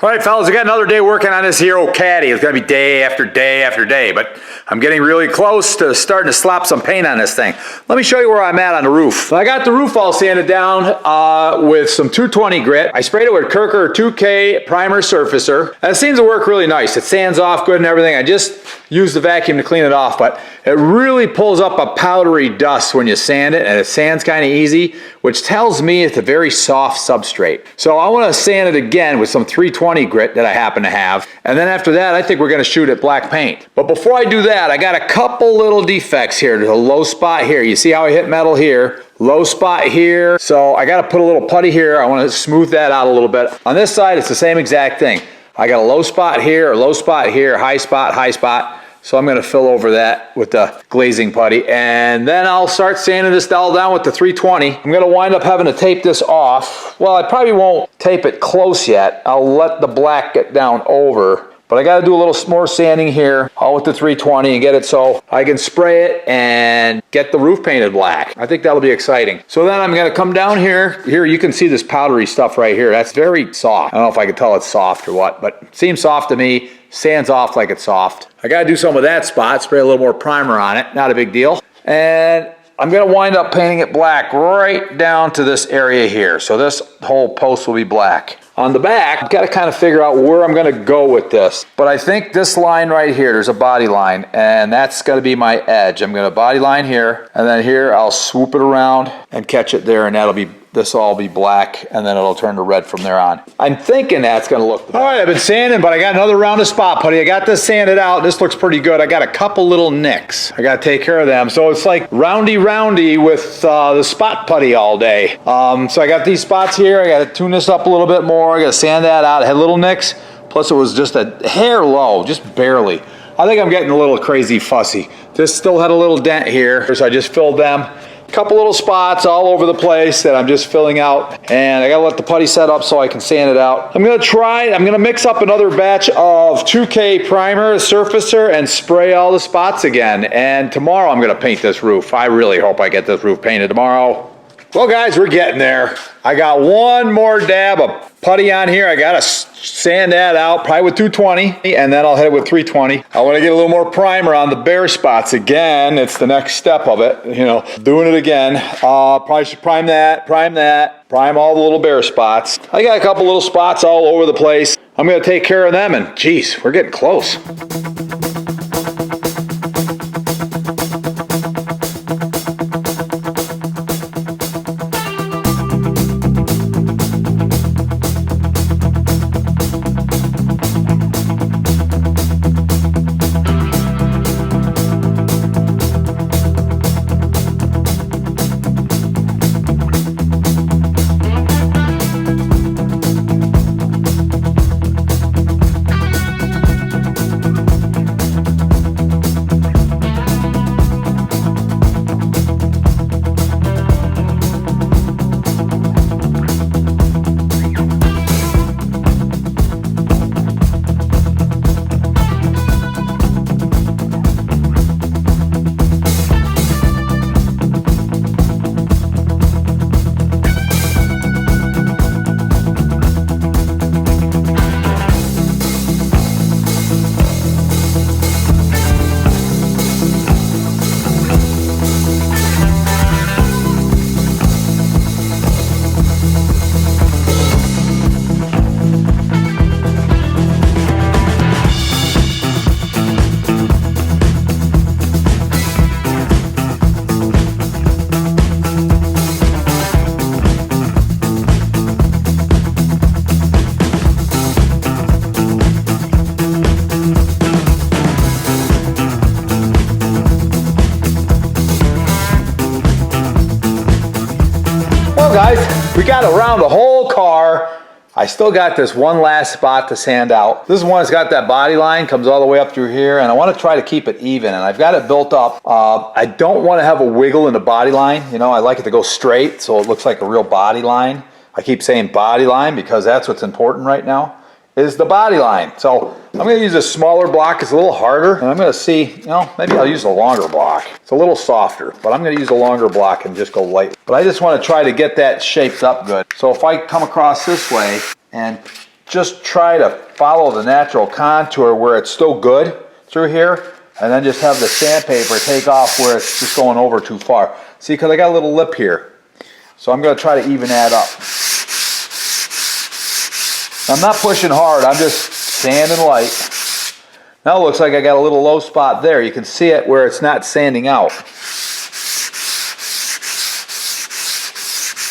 All right, fellas, I got another day working on this Hero Caddy. It's gonna be day after day after day, but I'm getting really close to starting to slap some paint on this thing. Let me show you where I'm at on the roof. I got the roof all sanded down with some 220 grit. I sprayed it with Kirker 2K primer surfacer. And it seems to work really nice. It sands off good and everything. I just used the vacuum to clean it off, but it really pulls up a powdery dust when you sand it, and it sands kind of easy, which tells me it's a very soft substrate. So I want to sand it again with some 320 grit that I happen to have, and then after that I think we're going to shoot at black paint. But before I do that, I got a couple little defects here. There's a low spot here. You see how I hit metal here? Low spot here. So I got to put a little putty here. I want to smooth that out a little bit. On this side it's the same exact thing. I got a low spot here, a low spot here, high spot, high spot. So I'm going to fill over that with the glazing putty, and then I'll start sanding this all down with the 320. I'm going to wind up having to tape this off. Well, I probably won't tape it close yet. I'll let the black get down over. But I got to do a little more sanding here, all with the 320, and get it so I can spray it and get the roof painted black. I think that'll be exciting. So then I'm going to come down here. Here you can see this powdery stuff right here. That's very soft. I don't know if I can tell it's soft or what, but it seems soft to me. Sands off like it's soft. I got to do some of that spot, spray a little more primer on it. Not a big deal. And I'm going to wind up painting it black right down to this area here. So this whole post will be black. On the back, I've got to kind of figure out where I'm going to go with this. But I think this line right here, there's a body line, and that's going to be my edge. I'm going to body line here, and then here I'll swoop it around and catch it there, and this will all be black, and then it'll turn to red from there on. I'm thinking that's going to look good. All right, I've been sanding, but I got another round of spot putty. I got this sanded out. This looks pretty good. I got a couple little nicks. I got to take care of them. So it's like roundy with the spot putty all day. So I got these spots here. I got to tune this up a little bit more. I got to sand that out. It had little nicks. Plus it was just a hair low, just barely. I think I'm getting a little crazy fussy. This still had a little dent here, so I just filled them. Couple little spots all over the place that I'm just filling out, and I gotta let the putty set up so I can sand it out. I'm gonna mix up another batch of 2K primer, surfacer, and spray all the spots again. And tomorrow I'm gonna paint this roof. I really hope I get this roof painted tomorrow. Well guys, we're getting there. I got one more dab of putty on here. I gotta sand that out, probably with 220, and then I'll hit it with 320. I wanna get a little more primer on the bare spots again. It's the next step of it, you know, doing it again. Probably should prime all the little bare spots. I got a couple little spots all over the place. I'm gonna take care of them, and geez, we're getting close. Well guys, we got around the whole car. I still got this one last spot to sand out. This one has got that body line, comes all the way up through here, and I want to try to keep it even, and I've got it built up. I don't want to have a wiggle in the body line. You know, I like it to go straight so it looks like a real body line. I keep saying body line because that's what's important right now, is the body line. So I'm going to use a smaller block. It's a little harder, and I'm going to see, you know, maybe I'll use a longer block. It's a little softer, but I'm going to use a longer block and just go light. But I just want to try to get that shaped up good. So if I come across this way and just try to follow the natural contour where it's still good through here, and then just have the sandpaper take off where it's just going over too far. See, because I got a little lip here. So I'm going to try to even that up. I'm not pushing hard, I'm just sanding light. Now it looks like I got a little low spot there. You can see it where it's not sanding out.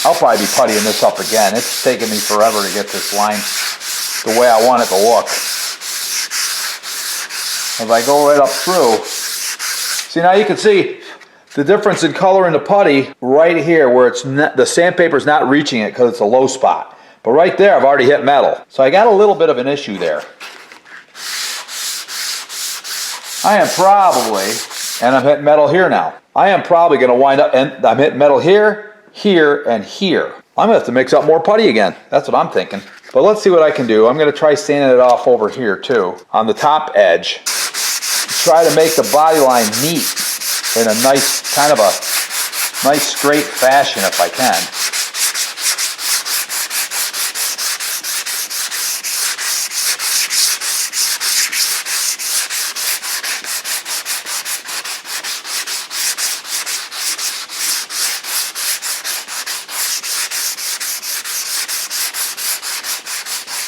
I'll probably be puttying this up again. It's taking me forever to get this line the way I want it to look. If I go right up through, see, now you can see the difference in color in the putty right here where it's not, the sandpaper's not reaching it because it's a low spot. But right there, I've already hit metal. So I got a little bit of an issue there. I am probably, and I'm hitting metal here now, I am probably going to wind up, and I'm hitting metal here, here, and here. I'm going to have to mix up more putty again. That's what I'm thinking. But let's see what I can do. I'm going to try sanding it off over here too, on the top edge. Try to make the body line neat in a nice, kind of a nice straight fashion if I can.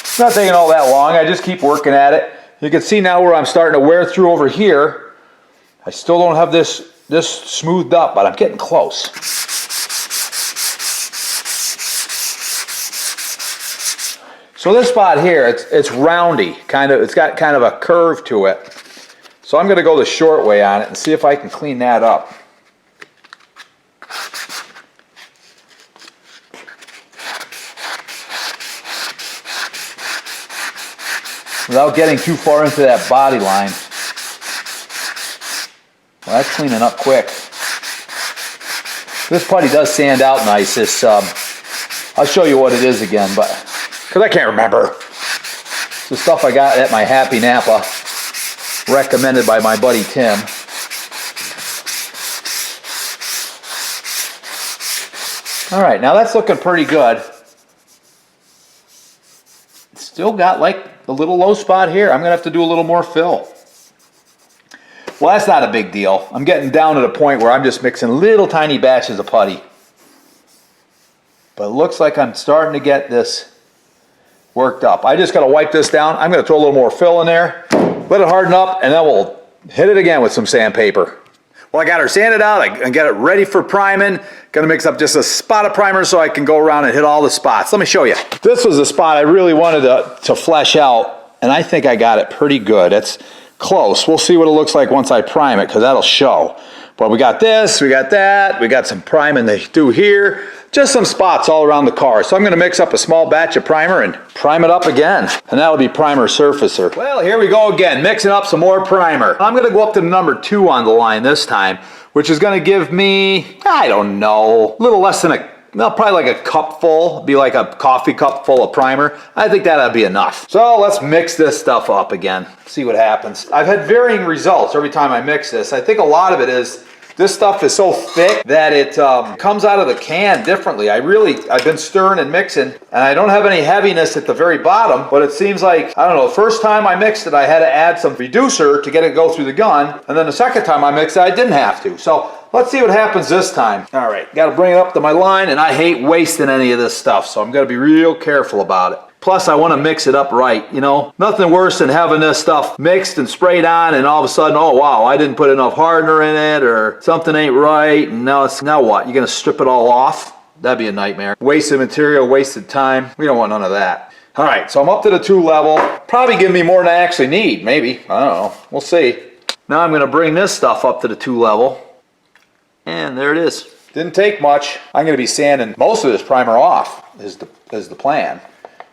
It's not taking all that long. I just keep working at it. You can see now where I'm starting to wear through over here. I still don't have this smoothed up, but I'm getting close. So this spot here, it's roundy, it's got kind of a curve to it. So I'm going to go the short way on it and see if I can clean that up. Without getting too far into that body line. Well, that's cleaning up quick. This putty does sand out nice. I'll show you what it is again, but because I can't remember. It's the stuff I got at my Happy Napa, recommended by my buddy Tim. All right, now that's looking pretty good. Still got like a little low spot here. I'm going to have to do a little more fill. Well, that's not a big deal. I'm getting down to the point where I'm just mixing little tiny batches of putty. But it looks like I'm starting to get this worked up. I just got to wipe this down. I'm going to throw a little more fill in there, let it harden up, and then we'll hit it again with some sandpaper. Well, I got her sanded out. I got it ready for priming. Going to mix up just a spot of primer so I can go around and hit all the spots. Let me show you. This was a spot I really wanted to flesh out, and I think I got it pretty good. It's close. We'll see what it looks like once I prime it, because that'll show. But we got this, we got that, we got some priming to do here. Just some spots all around the car. So I'm going to mix up a small batch of primer and prime it up again. And that'll be primer surfacer. Well, here we go again, mixing up some more primer. I'm going to go up to number 2 on the line this time, which is going to give me, I don't know, a little less than probably like a cup full, be like a coffee cup full of primer. I think that'll be enough. So let's mix this stuff up again, see what happens. I've had varying results every time I mix this. I think a lot of it is this stuff is so thick that it comes out of the can differently. I've been stirring and mixing, and I don't have any heaviness at the very bottom, but it seems like, I don't know, the first time I mixed it, I had to add some reducer to get it to go through the gun, and then the second time I mixed it, I didn't have to. So let's see what happens this time. All right, got to bring it up to my line, and I hate wasting any of this stuff, so I'm going to be real careful about it. Plus, I want to mix it up right, you know. Nothing worse than having this stuff mixed and sprayed on, and all of a sudden, oh wow, I didn't put enough hardener in it, or something ain't right, and now what? You're going to strip it all off? That'd be a nightmare. Wasted material, wasted time. We don't want none of that. All right, so I'm up to the 2 level. Probably give me more than I actually need, maybe. I don't know. We'll see. Now I'm going to bring this stuff up to the 2 level, and there it is. Didn't take much. I'm going to be sanding most of this primer off, is the plan.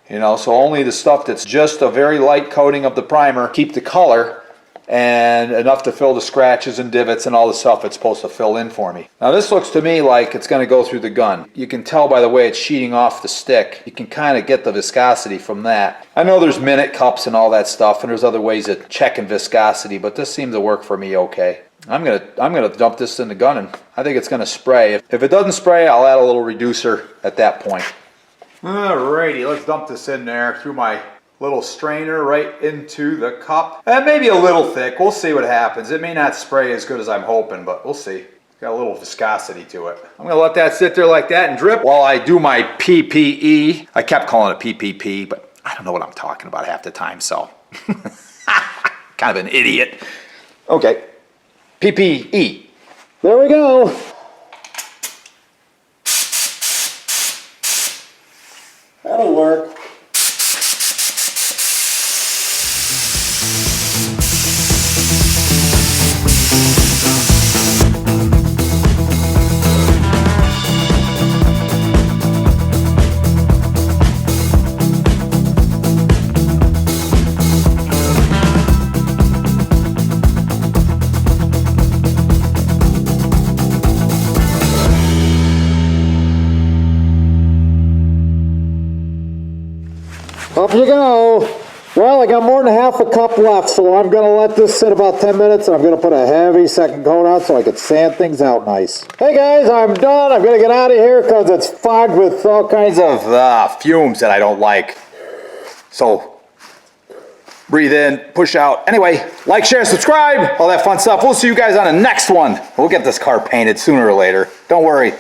You know, so only the stuff that's just a very light coating of the primer, keep the color, and enough to fill the scratches and divots and all the stuff it's supposed to fill in for me. Now this looks to me like it's going to go through the gun. You can tell by the way it's sheeting off the stick. You can kind of get the viscosity from that. I know there's minute cups and all that stuff, and there's other ways of checking viscosity, but this seems to work for me okay. I'm gonna dump this in the gun, and I think it's gonna spray. If it doesn't spray, I'll add a little reducer at that point. Alrighty, let's dump this in there through my little strainer right into the cup. And maybe a little thick. We'll see what happens. It may not spray as good as I'm hoping, but we'll see. Got a little viscosity to it. I'm gonna let that sit there like that and drip while I do my PPE. I kept calling it PPP, but I don't know what I'm talking about half the time, so. Kind of an idiot. Okay, PPE. There we go. That'll work. Up you go. Well, I got more than half a cup left, so I'm going to let this sit about 10 minutes, and I'm going to put a heavy second coat on so I can sand things out nice. Hey guys, I'm done. I'm going to get out of here because it's fogged with all kinds of fumes that I don't like. So, breathe in, push out. Anyway, like, share, subscribe, all that fun stuff. We'll see you guys on the next one. We'll get this car painted sooner or later. Don't worry.